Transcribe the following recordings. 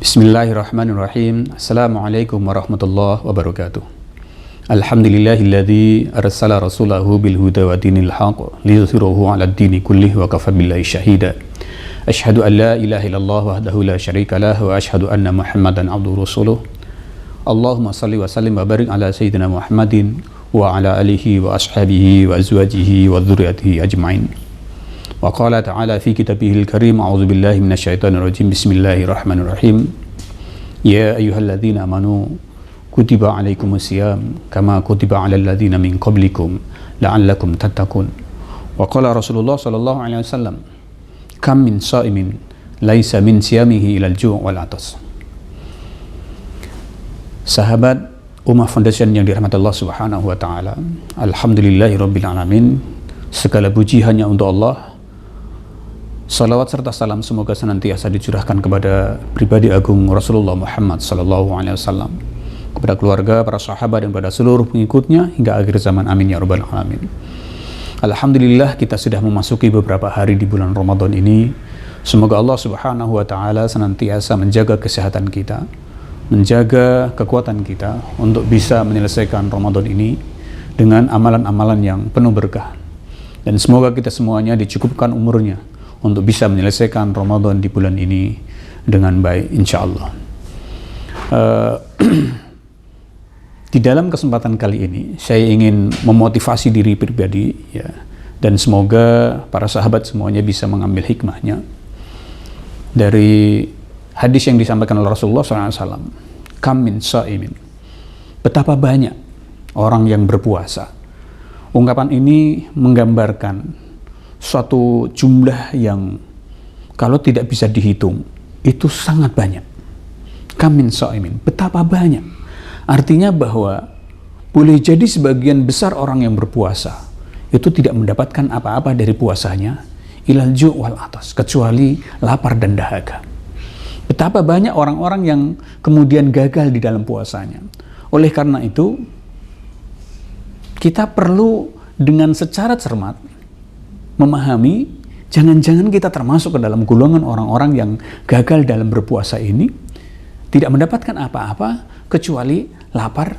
Bismillahirrahmanirrahim. Assalamualaikum warahmatullahi wabarakatuh. Alhamdulillahilladzi arsala rasulahu bil huda wa dinil haqq liyuzhirahu 'alad dini kullih wa kafa billahi syahida. Asyhadu an la ilaha illallah wahdahu la syarika lah wa asyhadu anna Muhammadan abduhu rasuluh. Allahumma shalli wa sallim wa barik ala sayyidina Muhammadin wa ala alihi wa ashabihi wa azwajihi wa dzurriyyatihi ajmain. Wa qala ta'ala fi kitabihil karim, a'udzu billahi minasyaitonir rajim, bismillahirrahmanirrahim. Ya ayyuhalladzina amanu kutiba alaikumusiyam kama kutiba alal ladzina min qablikum la'allakum tattaqun. Wa qala Rasulullah sallallahu alaihi wasallam, kam min sha'imin laisa min siyamihi ilal ju' wal atas. Sahabat Ummah Foundation yang dirahmati Allah Subhanahu wa taala, alhamdulillahirabbil alamin. Segala puji hanya untuk Allah. Salawat serta salam semoga senantiasa dicurahkan kepada pribadi agung Rasulullah Muhammad sallallahu alaihi wasallam, kepada keluarga, para sahabat dan pada seluruh pengikutnya hingga akhir zaman, amin ya rabbal alamin. Alhamdulillah, kita sudah memasuki beberapa hari di bulan Ramadan ini. Semoga Allah Subhanahu wa taala senantiasa menjaga kesehatan kita, menjaga kekuatan kita untuk bisa menyelesaikan Ramadan ini dengan amalan-amalan yang penuh berkah. Dan semoga kita semuanya dicukupkan umurnya untuk bisa menyelesaikan Ramadan di bulan ini dengan baik, insya Allah. Di dalam kesempatan kali ini, saya ingin memotivasi diri pribadi, ya, dan semoga para sahabat semuanya bisa mengambil hikmahnya dari hadis yang disampaikan oleh Rasulullah SAW. Kam min sha'imin, betapa banyak orang yang berpuasa. Ungkapan ini menggambarkan suatu jumlah yang kalau tidak bisa dihitung itu sangat banyak. Kam min sha'imin, betapa banyak. Artinya bahwa boleh jadi sebagian besar orang yang berpuasa itu tidak mendapatkan apa-apa dari puasanya ilal ju' wal atas, kecuali lapar dan dahaga. Betapa banyak orang-orang yang kemudian gagal di dalam puasanya. Oleh karena itu, kita perlu dengan secara cermat memahami, jangan-jangan kita termasuk ke dalam golongan orang-orang yang gagal dalam berpuasa ini, tidak mendapatkan apa-apa kecuali lapar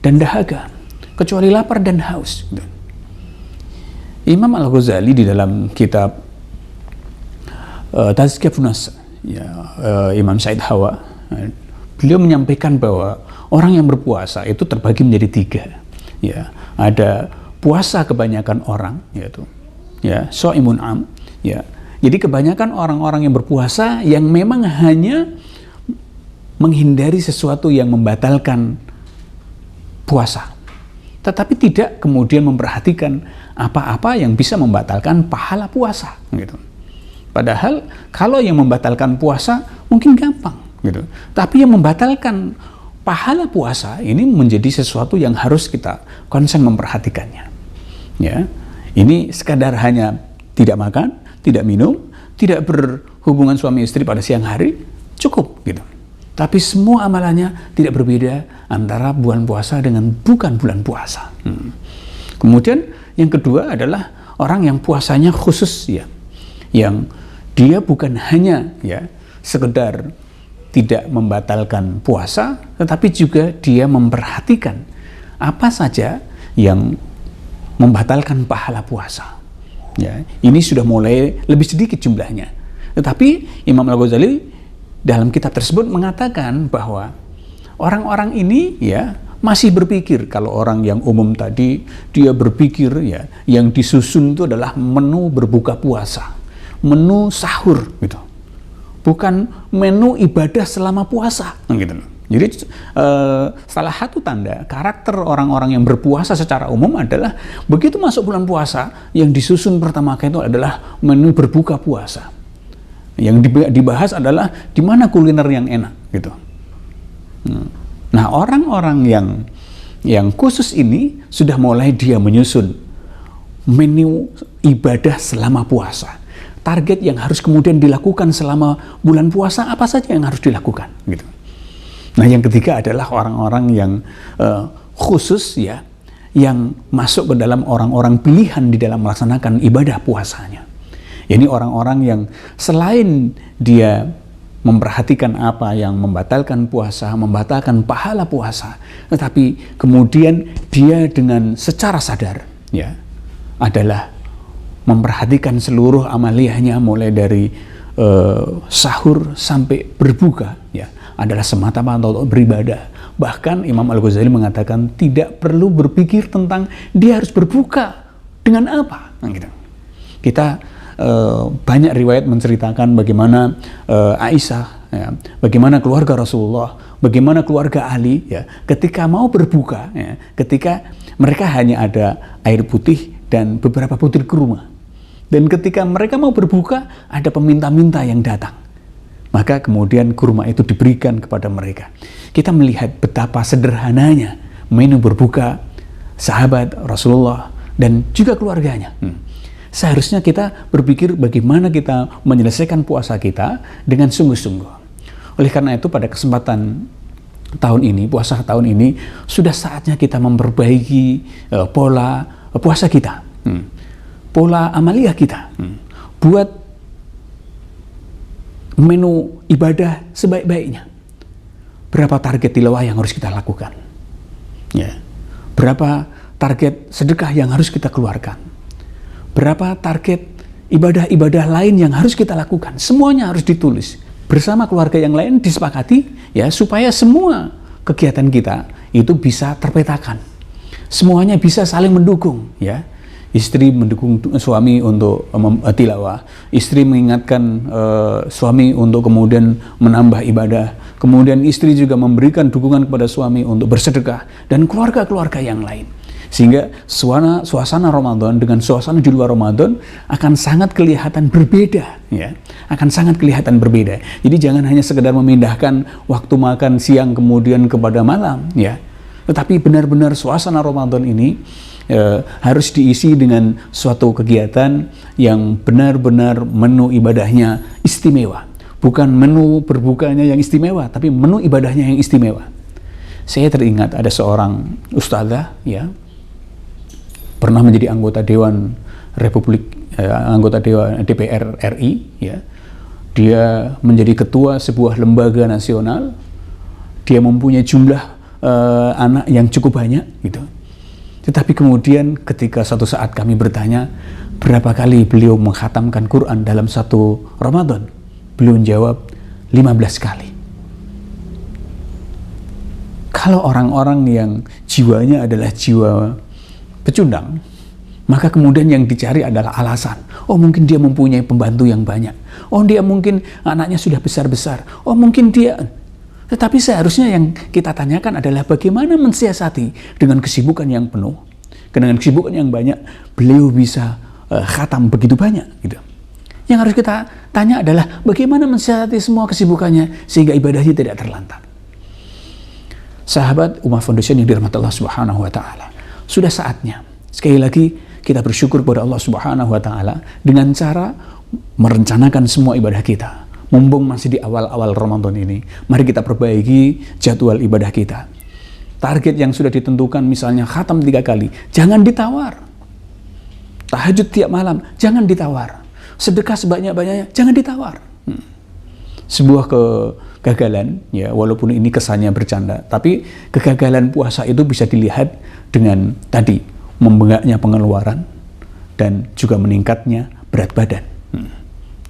dan dahaga, kecuali lapar dan haus. Imam Al-Ghazali di dalam kitab Tazkiyatun Nafs, ya, Imam Said Hawa, beliau menyampaikan bahwa orang yang berpuasa itu terbagi menjadi tiga. Ya, ada puasa kebanyakan orang, yaitu ya shaimun am, ya. Jadi kebanyakan orang-orang yang berpuasa yang memang hanya menghindari sesuatu yang membatalkan puasa, tetapi tidak kemudian memperhatikan apa-apa yang bisa membatalkan pahala puasa, gitu. Padahal kalau yang membatalkan puasa mungkin gampang, gitu. Tapi yang membatalkan pahala puasa ini menjadi sesuatu yang harus kita concern memperhatikannya. Ya. Ini sekadar hanya tidak makan, tidak minum, tidak berhubungan suami istri pada siang hari, cukup, gitu. Tapi semua amalannya tidak berbeda antara bulan puasa dengan bukan bulan puasa. Kemudian yang kedua adalah orang yang puasanya khusus, ya, yang dia bukan hanya ya sekedar tidak membatalkan puasa, tetapi juga dia memperhatikan apa saja yang membatalkan pahala puasa. Ya, ini sudah mulai lebih sedikit jumlahnya. Tetapi Imam Al-Ghazali dalam kitab tersebut mengatakan bahwa orang-orang ini ya masih berpikir, kalau orang yang umum tadi dia berpikir ya yang disusun itu adalah menu berbuka puasa, menu sahur, gitu. Bukan menu ibadah selama puasa, gitu. Jadi salah satu tanda karakter orang-orang yang berpuasa secara umum adalah begitu masuk bulan puasa, yang disusun pertama kali itu adalah menu berbuka puasa. Yang dibahas adalah di mana kuliner yang enak, gitu. Nah, orang-orang yang khusus ini sudah mulai dia menyusun menu ibadah selama puasa. Target yang harus kemudian dilakukan selama bulan puasa apa saja yang harus dilakukan, gitu. Nah, yang ketiga adalah orang-orang yang khusus, ya, yang masuk ke dalam orang-orang pilihan di dalam melaksanakan ibadah puasanya. Ini orang-orang yang selain dia memperhatikan apa yang membatalkan puasa, membatalkan pahala puasa, tetapi kemudian dia dengan secara sadar ya adalah memperhatikan seluruh amaliyahnya mulai dari sahur sampai berbuka ya adalah semata-mata untuk beribadah. Bahkan Imam Al-Ghazali mengatakan tidak perlu berpikir tentang dia harus berbuka dengan apa. Nah, gitu. Kita banyak riwayat menceritakan bagaimana Aisyah, ya, bagaimana keluarga Rasulullah, bagaimana keluarga Ali, ya, ketika mau berbuka, ya, ketika mereka hanya ada air putih dan beberapa butir kurma, dan ketika mereka mau berbuka ada peminta-minta yang datang, maka kemudian kurma itu diberikan kepada mereka. Kita melihat betapa sederhananya menu berbuka sahabat Rasulullah dan juga keluarganya. Seharusnya kita berpikir bagaimana kita menyelesaikan puasa kita dengan sungguh-sungguh. Oleh karena itu pada kesempatan tahun ini, puasa tahun ini, sudah saatnya kita memperbaiki pola puasa kita, pola amaliyah kita, buat menu ibadah sebaik-baiknya. Berapa target tilawah yang harus kita lakukan? Ya. Berapa target sedekah yang harus kita keluarkan? Berapa target ibadah-ibadah lain yang harus kita lakukan? Semuanya harus ditulis bersama keluarga yang lain, disepakati ya, supaya semua kegiatan kita itu bisa terpetakan, semuanya bisa saling mendukung ya. Istri mendukung suami untuk tilawah, istri mengingatkan suami untuk kemudian menambah ibadah, kemudian istri juga memberikan dukungan kepada suami untuk bersedekah, dan keluarga-keluarga yang lain. Sehingga suasana Ramadan dengan suasana di luar Ramadan akan sangat kelihatan berbeda ya, akan sangat kelihatan berbeda. Jadi jangan hanya sekedar memindahkan waktu makan siang kemudian kepada malam ya, tetapi benar-benar suasana Ramadan ini harus diisi dengan suatu kegiatan yang benar-benar menu ibadahnya istimewa. Bukan menu berbukanya yang istimewa, tapi menu ibadahnya yang istimewa. Saya teringat ada seorang ustadzah ya, pernah menjadi anggota Dewan anggota Dewan DPR RI ya. Dia menjadi ketua sebuah lembaga nasional. Dia mempunyai jumlah anak yang cukup banyak gitu. Tetapi kemudian ketika suatu saat kami bertanya berapa kali beliau mengkhatamkan Quran dalam satu Ramadan, beliau menjawab 15 kali. Kalau orang-orang yang jiwanya adalah jiwa pecundang, maka kemudian yang dicari adalah alasan. Oh, mungkin dia mempunyai pembantu yang banyak. Oh, dia mungkin anaknya sudah besar-besar. Oh, mungkin dia... Tetapi seharusnya yang kita tanyakan adalah bagaimana mensiasati dengan kesibukan yang penuh, dengan kesibukan yang banyak, beliau bisa khatam begitu banyak gitu. Yang harus kita tanya adalah bagaimana mensiasati semua kesibukannya sehingga ibadahnya tidak terlantar. Sahabat Ummah Foundation yang dirahmati Allah Subhanahu wa taala, sudah saatnya sekali lagi kita bersyukur kepada Allah Subhanahu wa taala dengan cara merencanakan semua ibadah kita. Mumpung masih di awal-awal Ramadan ini, mari kita perbaiki jadwal ibadah kita. Target yang sudah ditentukan, misalnya khatam 3 kali, jangan ditawar. Tahajud tiap malam, jangan ditawar. Sedekah sebanyak-banyaknya, jangan ditawar. Sebuah kegagalan, ya, walaupun ini kesannya bercanda, tapi kegagalan puasa itu bisa dilihat dengan tadi, membengkaknya pengeluaran dan juga meningkatnya berat badan.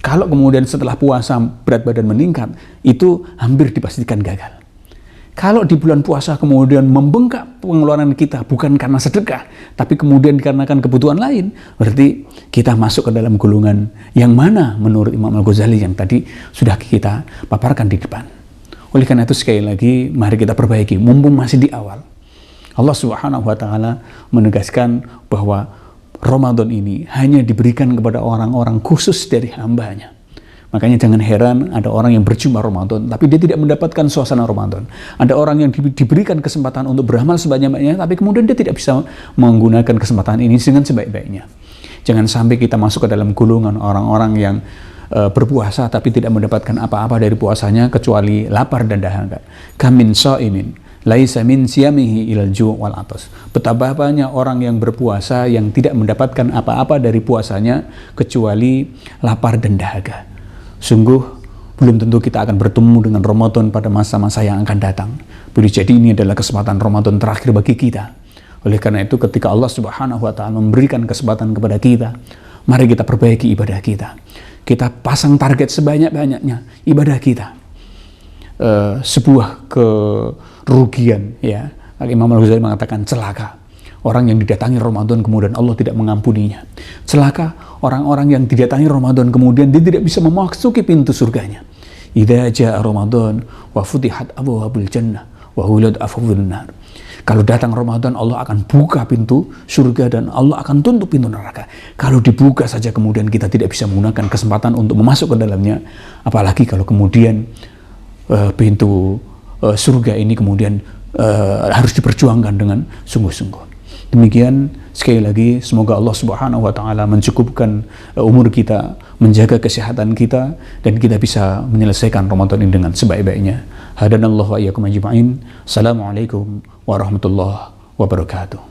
Kalau kemudian setelah puasa berat badan meningkat, itu hampir dipastikan gagal. Kalau di bulan puasa kemudian membengkak pengeluaran kita bukan karena sedekah, tapi kemudian dikarenakan kebutuhan lain, berarti kita masuk ke dalam golongan yang mana menurut Imam Al-Ghazali yang tadi sudah kita paparkan di depan. Oleh karena itu sekali lagi, mari kita perbaiki, mumpung masih di awal. Allah Subhanahu wa taala menegaskan bahwa Ramadan ini hanya diberikan kepada orang-orang khusus dari hambanya. Makanya jangan heran ada orang yang berjumpa Ramadan, tapi dia tidak mendapatkan suasana Ramadan. Ada orang yang diberikan kesempatan untuk beramal sebanyak-banyaknya, tapi kemudian dia tidak bisa menggunakan kesempatan ini dengan sebaik-baiknya. Jangan sampai kita masuk ke dalam golongan orang-orang yang berpuasa, tapi tidak mendapatkan apa-apa dari puasanya, kecuali lapar dan dahaga. Kamin sha'imin laisa min siyamihi ilal ju' wal atas. Betapa banyak orang yang berpuasa yang tidak mendapatkan apa-apa dari puasanya kecuali lapar dan dahaga. Sungguh belum tentu kita akan bertemu dengan Ramadan pada masa-masa yang akan datang. Boleh jadi ini adalah kesempatan Ramadan terakhir bagi kita. Oleh karena itu, ketika Allah Subhanahu wa Ta'ala memberikan kesempatan kepada kita, mari kita perbaiki ibadah kita. Kita pasang target sebanyak-banyaknya ibadah kita. Sebuah kerugian, ya. Imam Al-Ghazali mengatakan celaka orang yang didatangi Ramadan kemudian Allah tidak mengampuninya. Celaka orang-orang yang didatangi Ramadan kemudian dia tidak bisa memasuki pintu surganya. Idza jaa Ramadan wa futihat abwaabul jannah wa hulad afwabun nar. Kalau datang Ramadan, Allah akan buka pintu surga dan Allah akan tutup pintu neraka. Kalau dibuka saja kemudian kita tidak bisa menggunakan kesempatan untuk masuk ke dalamnya, apalagi kalau kemudian pintu surga ini kemudian harus diperjuangkan dengan sungguh-sungguh. Demikian, sekali lagi semoga Allah Subhanahu wa Ta'ala mencukupkan umur kita, menjaga kesehatan kita, dan kita bisa menyelesaikan Ramadan ini dengan sebaik-baiknya. Hadanallahu wa iyyakum ajma'in. Assalamualaikum warahmatullahi wabarakatuh.